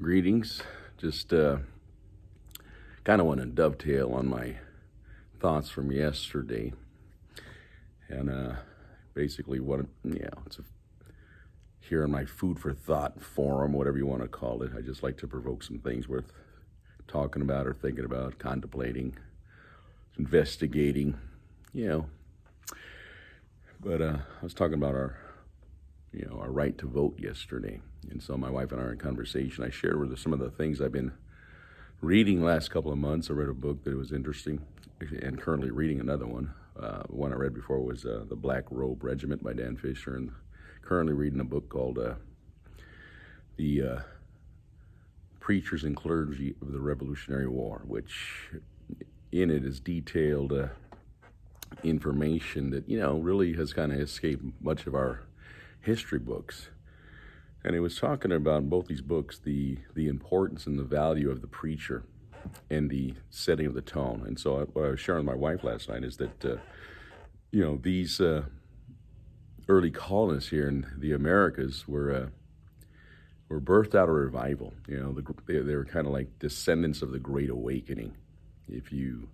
Greetings. Just kind of want to dovetail on my thoughts from yesterday, and basically what it's here in my food for thought forum, whatever you want to call it. I just like to provoke some things worth talking about or thinking about, contemplating, investigating, you know. But I was talking about our right to vote yesterday, and so my wife and I are in conversation. I shared with her some of the things I've been reading the last couple of months. I read a book that was interesting, and currently reading another one. The one I read before was The Black Robe Regiment by Dan Fisher, and currently reading a book called The Preachers and Clergy of the Revolutionary War, which in it is detailed information that, really has kind of escaped much of our history books. And it was talking about in both these books the importance and the value of the preacher and the setting of the tone. And so what I was sharing with my wife last night is that, these early colonists here in the Americas were birthed out of revival. They were kind of like descendants of the Great Awakening, if you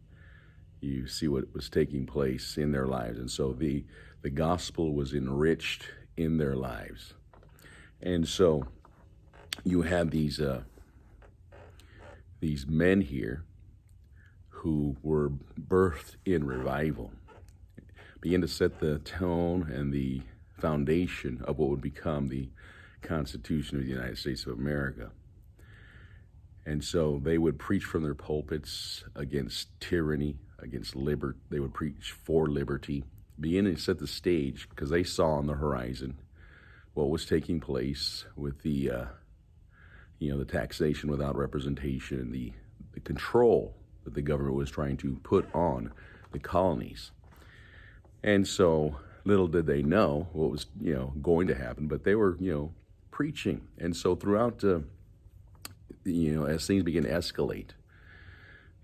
see what was taking place in their lives. And so the gospel was enriched in their lives. And so you have these men here who were birthed in revival, begin to set the tone and the foundation of what would become the Constitution of the United States of America. And so they would preach from their pulpits against tyranny, against liberty. They would preach for liberty, beginning to set the stage because they saw on the horizon what was taking place with the taxation without representation and the control that the government was trying to put on the colonies. And so little did they know what was, going to happen, but they were, preaching. And so throughout, as things began to escalate,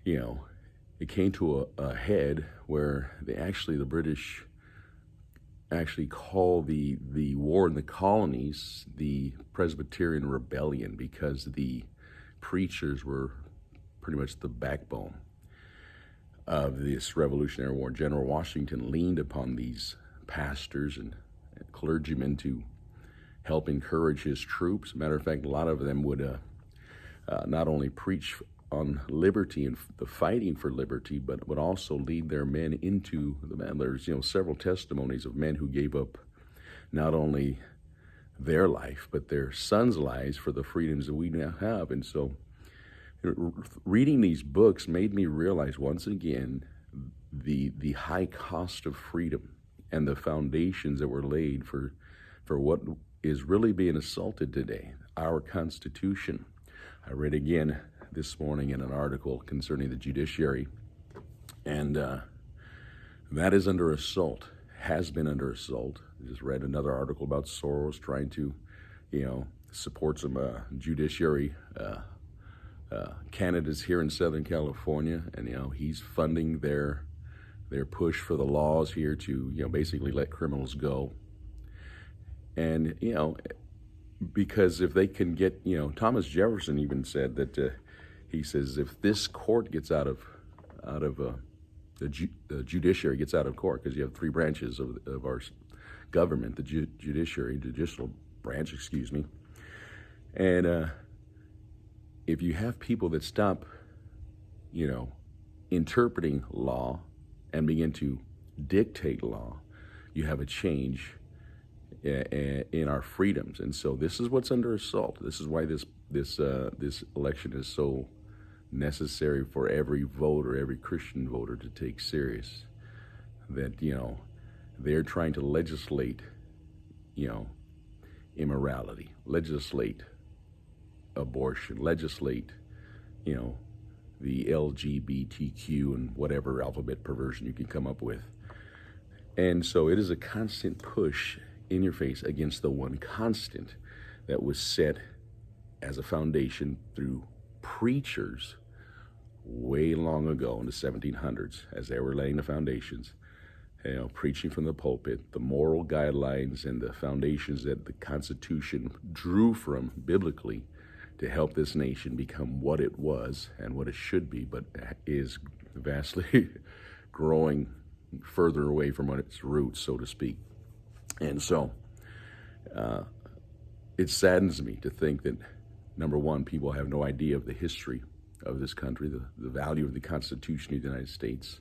it came to a head where the British actually call the war in the colonies the Presbyterian Rebellion, because the preachers were pretty much the backbone of this Revolutionary War. General Washington leaned upon these pastors and clergymen to help encourage his troops. Matter of fact, a lot of them would not only preach on liberty and the fighting for liberty, but would also lead their men into the man. There's several testimonies of men who gave up not only their life but their sons' lives for the freedoms that we now have. And so, reading these books made me realize once again the high cost of freedom and the foundations that were laid for what is really being assaulted today, our Constitution. I read again this morning in an article concerning the judiciary, and that is under assault, has been under assault. I just read another article about Soros trying to, support some judiciary candidates here in Southern California, and he's funding their push for the laws here to basically let criminals go. And because if they can get, Thomas Jefferson even said that. He says if this court gets out of the judiciary gets out of court, because you have three branches of our government, the judicial branch, and if you have people that stop, interpreting law and begin to dictate law, you have a change in our freedoms. And so this is what's under assault. This is why this election is so necessary for every voter, every Christian voter, to take serious. That they're trying to legislate immorality, legislate abortion, legislate the LGBTQ and whatever alphabet perversion you can come up with. And so it is a constant push in your face against the one constant that was set as a foundation through preachers way long ago in the 1700s, as they were laying the foundations, preaching from the pulpit, the moral guidelines and the foundations that the Constitution drew from biblically to help this nation become what it was and what it should be, but is vastly growing further away from its roots, so to speak. And so it saddens me to think that, number one, people have no idea of the history of this country, the value of the Constitution of the United States,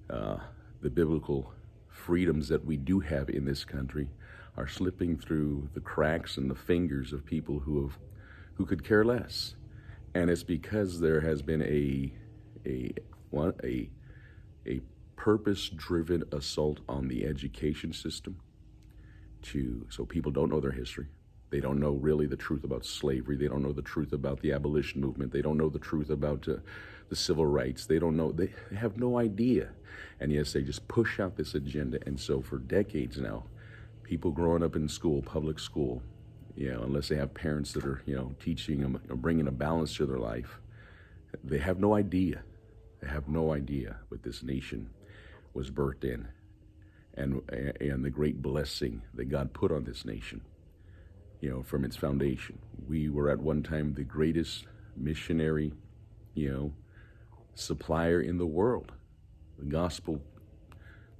the biblical freedoms that we do have in this country are slipping through the cracks and the fingers of people who could care less. And it's because there has been a purpose-driven assault on the education system so people don't know their history. They don't know really the truth about slavery. They don't know the truth about the abolition movement. They don't know the truth about the civil rights. They don't know. They have no idea. And yes, they just push out this agenda. And so for decades now, people growing up in school, public school, unless they have parents that are, teaching them or bringing a balance to their life, they have no idea. They have no idea what this nation was birthed in and the great blessing that God put on this nation, from its foundation. We were at one time the greatest missionary, supplier in the world. The gospel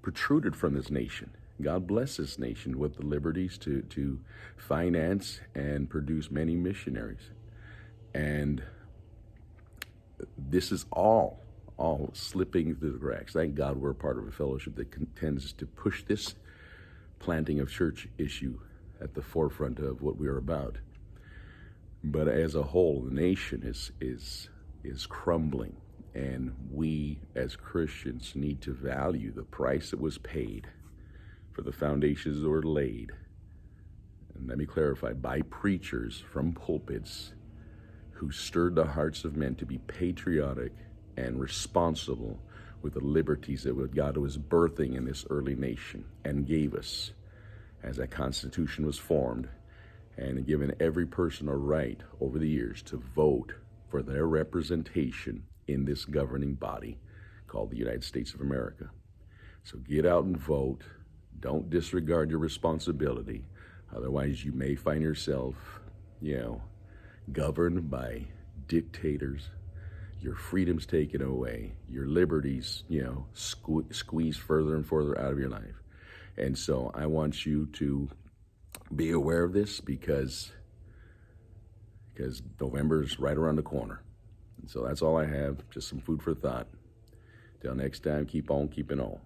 protruded from this nation. God bless this nation with the liberties to finance and produce many missionaries. And this is all slipping through the cracks. Thank God we're part of a fellowship that contends to push this planting of church issue at the forefront of what we are about. But as a whole, the nation is crumbling, and we as Christians need to value the price that was paid for the foundations that were laid. And let me clarify, by preachers from pulpits who stirred the hearts of men to be patriotic and responsible with the liberties that God was birthing in this early nation and gave us as that Constitution was formed, and given every person a right over the years to vote for their representation in this governing body called the United States of America. So get out and vote. Don't disregard your responsibility. Otherwise, you may find yourself, governed by dictators, your freedoms taken away, your liberties, squeezed further and further out of your life. And so I want you to be aware of this because November is right around the corner. And so that's all I have, just some food for thought. Till next time, keep on keeping on.